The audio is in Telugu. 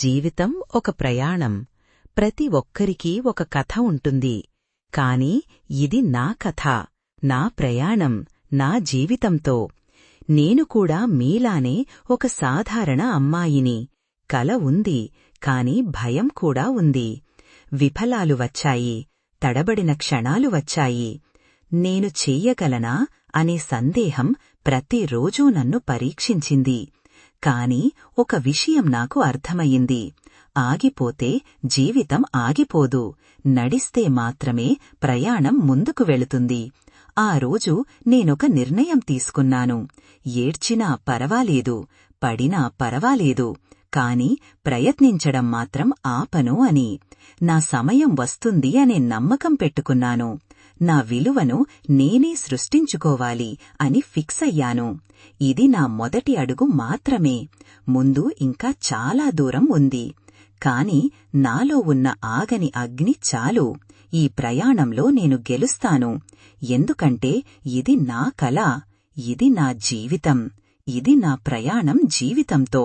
జీవితం ఒక ప్రయాణం. ప్రతి ఒక్కరికీ ఒక కథ ఉంటుంది. కాని ఇది నా కథ, నా ప్రయాణం, నా జీవితంతో. నేను కూడా మీలానే ఒక సాధారణ అమ్మాయిని. కల ఉంది, కాని భయం కూడా ఉంది. విఫలాలు వచ్చాయి, తడబడిన క్షణాలు వచ్చాయి. నేను చెయ్యగలనా అనే సందేహం ప్రతిరోజూ నన్ను పరీక్షించింది. కాని ఒక విషయం నాకు అర్థమయింది. ఆగిపోతే జీవితం ఆగిపోదు, నడిస్తే మాత్రమే ప్రయాణం ముందుకు వెళుతుంది. ఆ రోజు నేనొక నిర్ణయం తీసుకున్నాను. ఏడ్చినా పరవాలేదు, పడినా పరవాలేదు, కాని ప్రయత్నించడం మాత్రం ఆపను అని. నా సమయం వస్తుంది అనే నమ్మకం పెట్టుకున్నాను. నా విలువను నేనే సృష్టించుకోవాలి అని ఫిక్స్ అయ్యాను. ఇది నా మొదటి అడుగు మాత్రమే. ముందు ఇంకా చాలా దూరం ఉంది. కాని నాలో ఉన్న ఆగని అగ్ని చాలు. ఈ ప్రయాణంలో నేను గెలుస్తాను. ఎందుకంటే ఇది నా కల, ఇది నా జీవితం, ఇది నా ప్రయాణం జీవితంతో.